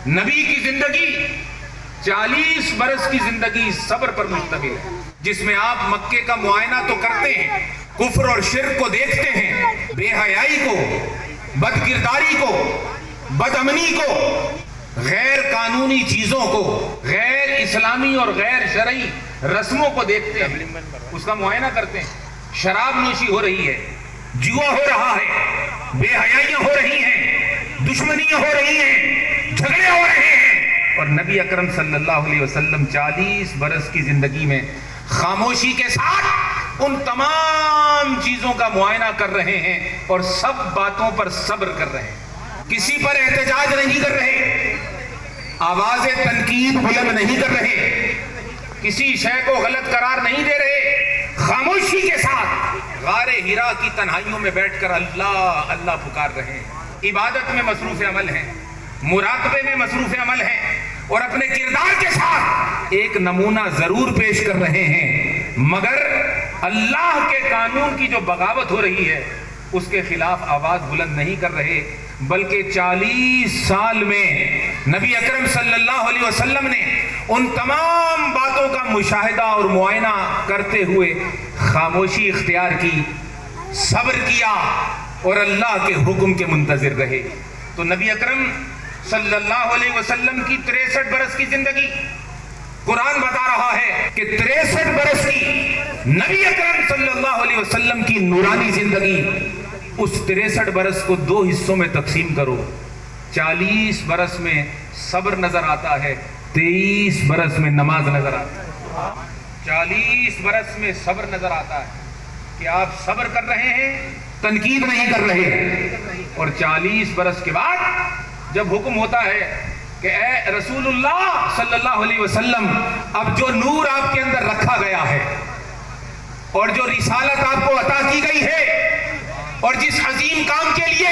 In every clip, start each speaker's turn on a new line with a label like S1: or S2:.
S1: نبی کی زندگی 40 برس کی زندگی صبر پر مشتمل ہے، جس میں آپ مکے کا معائنہ تو کرتے ہیں، کفر اور شرک کو دیکھتے ہیں، بے حیائی کو، بد کرداری کو، بد امنی کو، غیر قانونی چیزوں کو، غیر اسلامی اور غیر شرعی رسموں کو دیکھتے ہیں، اس کا معائنہ کرتے ہیں۔ شراب نوشی ہو رہی ہے، جوا ہو رہا ہے، بے حیائیاں ہو رہی ہیں، دشمنیاں ہو رہی ہیں، جھگڑے ہو رہے ہیں، اور نبی اکرم صلی اللہ علیہ وسلم 40 برس کی زندگی میں خاموشی کے ساتھ ان تمام چیزوں کا معائنہ کر رہے ہیں اور سب باتوں پر صبر کر رہے ہیں، کسی پر احتجاج نہیں کر رہے، آواز تنقید بلند نہیں کر رہے، کسی شے کو غلط قرار نہیں دے رہے، خاموشی کے ساتھ غار ہرا کی تنہائیوں میں بیٹھ کر اللہ اللہ پکار رہے ہیں، عبادت میں مصروف عمل ہیں، مراقبے میں مصروف عمل ہیں، اور اپنے کردار کے ساتھ ایک نمونہ ضرور پیش کر رہے ہیں، مگر اللہ کے قانون کی جو بغاوت ہو رہی ہے اس کے خلاف آواز بلند نہیں کر رہے، بلکہ 40 سال میں نبی اکرم صلی اللہ علیہ وسلم نے ان تمام باتوں کا مشاہدہ اور معائنہ کرتے ہوئے خاموشی اختیار کی، صبر کیا اور اللہ کے حکم کے منتظر رہے۔ تو نبی اکرم صلی اللہ علیہ وسلم کی 63 برس کی زندگی، قرآن بتا رہا ہے کہ 63 برس کی نبی اکرم صلی اللہ علیہ وسلم کی نورانی زندگی، اس 63 برس کو 2 حصوں میں تقسیم کرو، 40 برس میں صبر نظر آتا ہے، 23 برس میں نماز نظر آتا ہے۔ 40 برس میں صبر نظر آتا ہے کہ آپ صبر کر رہے ہیں، تنقید نہیں کر رہے، اور 40 برس کے بعد جب حکم ہوتا ہے کہ اے رسول اللہ صلی اللہ علیہ وسلم، اب جو نور آپ کے اندر رکھا گیا ہے اور جو رسالت آپ کو عطا کی گئی ہے اور جس عظیم کام کے لیے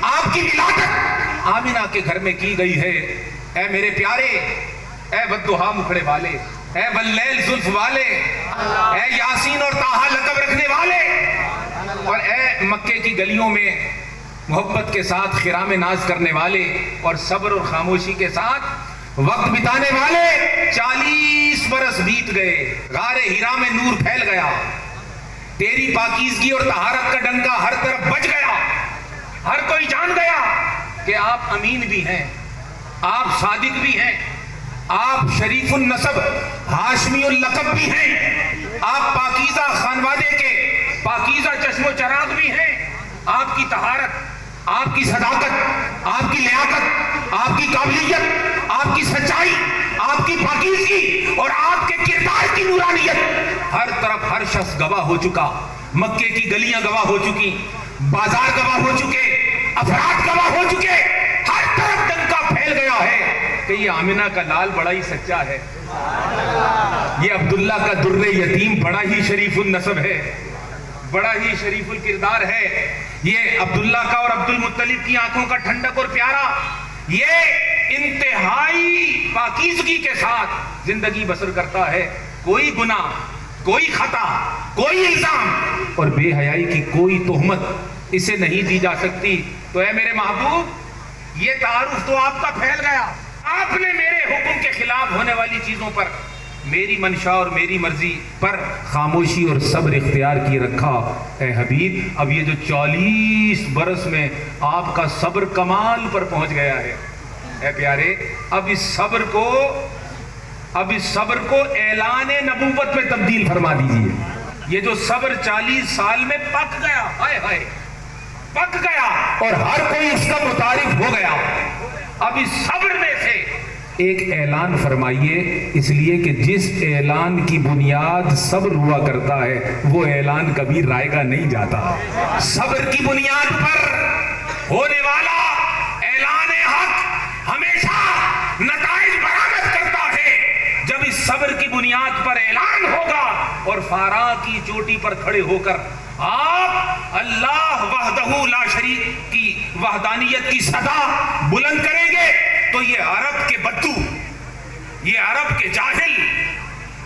S1: آپ کی ولادت آمنہ کے گھر میں کی گئی ہے، اے میرے پیارے، اے والضحیٰ مکھڑے والے، اے واللیل زلف والے، اے یاسین اور طٰہٰ لقب رکھنے والے، اور اے مکے کی گلیوں میں محبت کے ساتھ خرام ناز کرنے والے اور صبر اور خاموشی کے ساتھ وقت بتانے والے، 40 برس بیت گئے، غار ہرا میں نور پھیل گیا، تیری پاکیزگی اور طہارت کا ڈنکا ہر طرف بج گیا، ہر کوئی جان گیا کہ آپ امین بھی ہیں، آپ صادق بھی ہیں، آپ شریف النسب ہاشمی اللقب بھی ہیں، آپ پاکیزہ خانوادے کے پاکیزہ چشم و چراغ بھی ہیں، آپ کی طہارت، آپ کی صداقت، آپ کی لیاقت، آپ کی قابلیت، آپ کی سچائی، آپ کی پاکیزگی اور آپ کے کردار کی نورانیت ہر طرف ہر شخص گواہ ہو چکا، مکے کی گلیاں گواہ ہو چکی، بازار گواہ ہو چکے، افراد گواہ ہو چکے، ہر طرف ڈنکا پھیل گیا ہے کہ یہ آمنہ کا لال بڑا ہی سچا ہے، یہ عبداللہ کا در یتیم بڑا ہی شریف النسب ہے، بڑا ہی شریف الکردار ہے، یہ عبداللہ کا اور عبد المطلب کی آنکھوں کا ٹھنڈک اور پیارا، یہ انتہائی پاکیزگی کے ساتھ زندگی بسر کرتا ہے، کوئی گناہ، کوئی خطا، کوئی الزام اور بے حیائی کی کوئی تہمت اسے نہیں دی جا سکتی۔ تو اے میرے محبوب، یہ تعارف تو آپ کا پھیل گیا، آپ نے میرے حکم کے خلاف ہونے والی چیزوں پر، میری منشا اور میری مرضی پر خاموشی اور صبر اختیار کی رکھا۔ اے حبیب، اب یہ جو 40 برس میں آپ کا صبر کمال پر پہنچ گیا ہے، اے پیارے، اب اس صبر کو اعلان نبوت میں تبدیل فرما دیجئے۔ یہ جو صبر 40 سال میں پک گیا، ہائے ہائے پک گیا، اور ہر کوئی اس کا متعارف ہو گیا، اب اس صبر میں سے ایک اعلان فرمائیے، اس لیے کہ جس اعلان کی بنیاد صبر ہوا کرتا ہے وہ اعلان کبھی رائے گا نہیں جاتا۔ صبر کی بنیاد پر ہونے والا اعلان حق ہمیشہ نتائج برآمد کرتا ہے۔ جب اس صبر کی بنیاد پر اعلان ہوگا اور فاراں کی چوٹی پر کھڑے ہو کر آپ اللہ وحدہ لا شریک کی وحدانیت کی صدا بلند کریں گے، تو یہ عرب کے بدو، یہ عرب کے جاہل،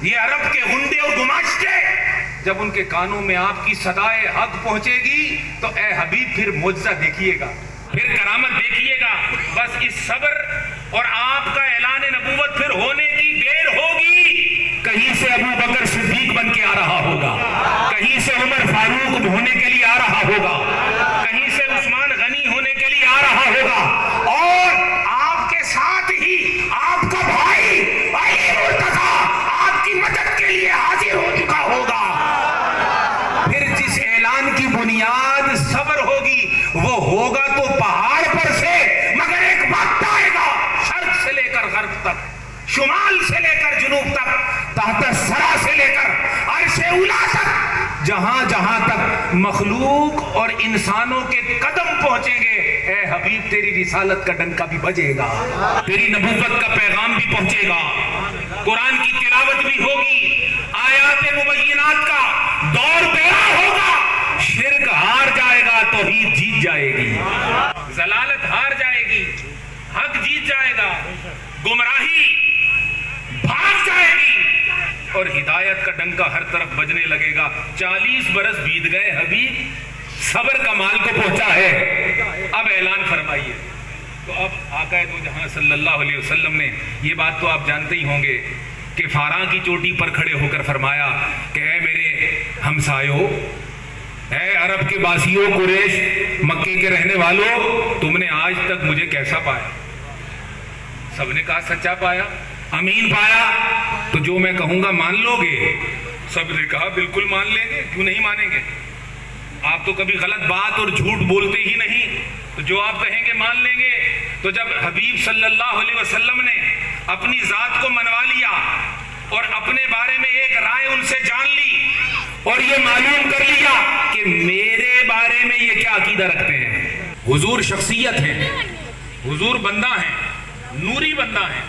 S1: یہ عرب کے غنڈے اور گماشتے، جب ان کے کانوں میں آپ کی صدائے حق پہنچے گی تو اے حبیب پھر معجزہ دیکھیے گا، پھر کرامت دیکھیے گا۔ بس اس صبر اور پھر ہونے کی دیر ہوگی، کہیں سے ابو بکر صدیق بن کے آ رہا ہوگا، کہیں سے عمر فاروق ہونے کے لیے آ رہا ہوگا، کہیں سے عثمان غنی ہونے کے لیے آ رہا ہوگا، اور آپ کے ساتھ ہی آپ کا بھائی علی مرتضیٰ آپ کی مدد کے لیے حاضر ہو چکا ہوگا۔ پھر جس اعلان کی بنیاد صبر ہوگی وہ ہوگا تو پہاڑ پر سے، مگر ایک وقت آئے گا شرق سے لے کر غرب تک، شمال سے لے کر جنوب تک، تحت الثری سے لے کر عرش اولی تک، جہاں جہاں تک مخلوق اور انسانوں کے قدم پہنچیں گے، اے حبیب تیری رسالت کا ڈنکا بھی بجے گا، تیری نبوت کا پیغام بھی پہنچے گا، قرآن کی تلاوت بھی ہوگی، آیات مبینات کا دور بیاں ہوگا، شرک ہار جائے گا، توحید جیت جائے گی، ضلالت ہار جائے گی، حق جیت جائے گا، گمراہی بھاگ جائے گی، اور ہدایت کا ڈنکا ہر طرف بجنے لگے گا۔ 40 برس بیت گئے حبیب، صبر کا مال کو پہنچا ہے، اب اعلان فرمائیے۔ تو اب آقا دو جہاں صلی اللہ علیہ وسلم نے یہ بات تو آپ جانتے ہی ہوں گے کہ فاراں کی چوٹی پر کھڑے ہو کر فرمایا کہ اے میرے ہمسایوں، اے عرب کے باسیوں، قریش مکے کے رہنے والوں، تم نے آج تک مجھے کیسا پایا؟ سب نے کہا سچا پایا، امین پایا، تو جو میں کہوں گا مان لو گے؟ سب نے کہا بالکل مان لیں گے، کیوں نہیں مانیں گے؟ آپ تو کبھی غلط بات اور جھوٹ بولتے ہی نہیں، تو جو آپ کہیں گے مان لیں گے۔ تو جب حبیب صلی اللہ علیہ وسلم نے اپنی ذات کو منوا لیا اور اپنے بارے میں ایک رائے ان سے جان لی اور یہ معلوم کر لیا کہ میرے بارے میں یہ کیا عقیدہ رکھتے ہیں، حضور شخصیت ہے، حضور بندہ ہیں، نوری بندہ ہیں،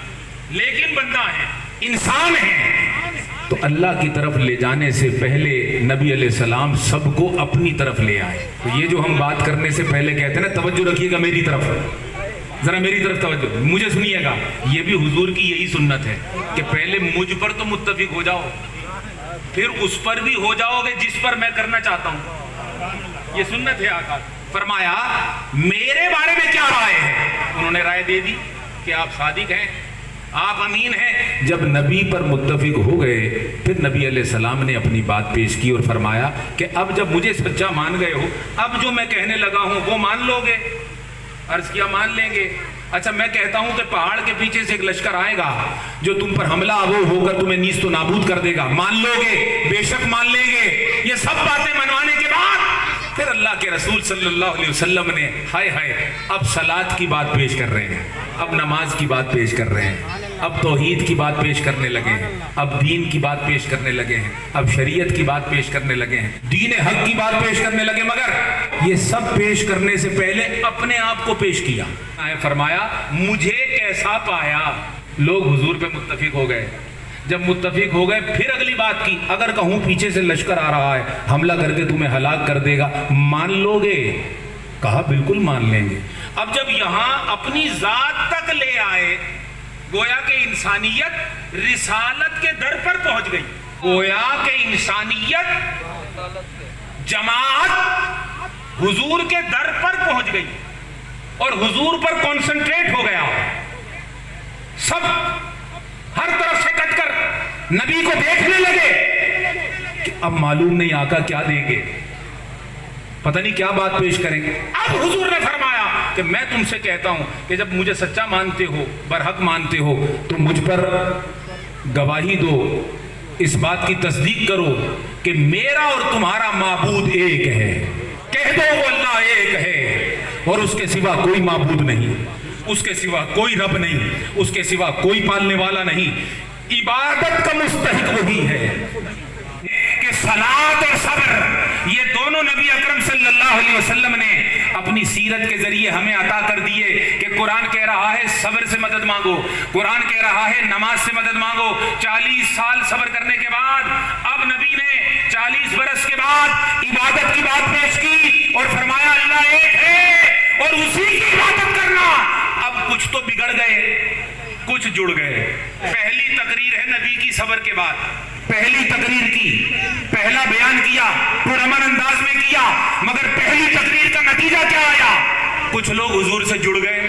S1: لیکن بندہ ہیں، انسان ہیں، تو اللہ کی طرف لے جانے سے پہلے نبی علیہ السلام سب کو اپنی طرف لے آئے۔ تو یہ جو ہم بات کرنے سے پہلے کہتے ہیں نا توجہ رکھیے گا میری طرف، ذرا میری طرف توجہ، مجھے سنیے گا، یہ بھی حضور کی یہی سنت ہے کہ پہلے مجھ پر تو متفق ہو جاؤ، پھر اس پر بھی ہو جاؤ گے جس پر میں کرنا چاہتا ہوں، یہ سنت ہے آقا۔ فرمایا میرے بارے میں کیا رائے ہے؟ انہوں نے رائے دے دی کہ آپ صادق ہیں، آپ امین ہیں۔ جب نبی پر متفق ہو گئے پھر نبی علیہ السلام نے اپنی بات پیش کی اور فرمایا کہ اب جب مجھے سچا مان گئے ہو، اب جو میں کہنے لگا ہوں وہ مان لو گے؟ عرض کیا مان لیں گے۔ اچھا میں کہتا ہوں کہ پہاڑ کے پیچھے سے ایک لشکر آئے گا جو تم پر حملہ آور ہو کر تمہیں نیست و نابود کر دے گا، مان لو گے؟ بے شک مان لیں گے۔ یہ سب باتیں منوانے کے بعد پھر اللہ کے رسول صلی اللہ علیہ وسلم نے ہائے ہائے اب صلاۃ کی بات پیش کر رہے ہیں، اب نماز کی بات پیش کر رہے ہیں، اب توحید کی بات پیش کرنے لگے ہیں، اب دین کی بات پیش کرنے لگے ہیں، اب شریعت کی بات پیش کرنے لگے ہیں، دین حق کی بات پیش کرنے لگے، مگر یہ سب پیش کرنے سے پہلے اپنے آپ کو پیش کیا۔ فرمایا مجھے کیسا پایا؟ لوگ حضور پہ متفق ہو گئے، جب متفق ہو گئے پھر اگلی بات کی، اگر کہوں پیچھے سے لشکر آ رہا ہے حملہ کر کے تمہیں ہلاک کر دے گا، مان لو گے؟ کہا بالکل مان لیں گے۔ اب جب یہاں اپنی ذات تک لے آئے، گویا کہ انسانیت رسالت کے در پر پہنچ گئی، گویا کہ انسانیت جماعت حضور کے در پر پہنچ گئی اور حضور پر کانسنٹریٹ ہو گیا، سب ہر طرف سے کٹ کر نبی کو دیکھنے لگے کہ اب معلوم نہیں آقا کیا دیں گے، پتہ نہیں کیا بات پیش کریں گے۔ اب حضور نے فرمایا کہ میں تم سے کہتا ہوں کہ جب مجھے سچا مانتے ہو، برحق مانتے ہو، تو مجھ پر گواہی دو، اس بات کی تصدیق کرو کہ میرا اور تمہارا معبود ایک ہے، کہہ دو وہ اللہ ایک ہے اور اس کے سوا کوئی معبود نہیں، اس کے سوا کوئی رب نہیں، اس کے سوا کوئی پالنے والا نہیں، عبادت کا مستحق وہی ہے۔ کہ صلاۃ اور صبر یہ دونوں نبی اکرم صلی اللہ علیہ وسلم نے اپنی سیرت کے ذریعے ہمیں عطا کر دیے کہ قرآن کہہ رہا ہے صبر سے مدد مانگو، قرآن کہہ رہا ہے نماز سے مدد مانگو۔ 40 سال صبر کرنے کے بعد اب نبی نے 40 برس کے بعد عبادت کی بات پیش کی اور فرمایا اللہ ایک ہے اور اسی کی عبادت کرنا۔ اب کچھ تو بگڑ گئے، کچھ جڑ گئے۔ پہلی تقریر ہے نبی کی صبر کے بعد، پہلی تقریر کی، پہلا بیان کیا، پرامن انداز میں کیا، مگر پہلی تقریر کا نتیجہ کیا آیا؟ کچھ لوگ حضور سے جڑ گئے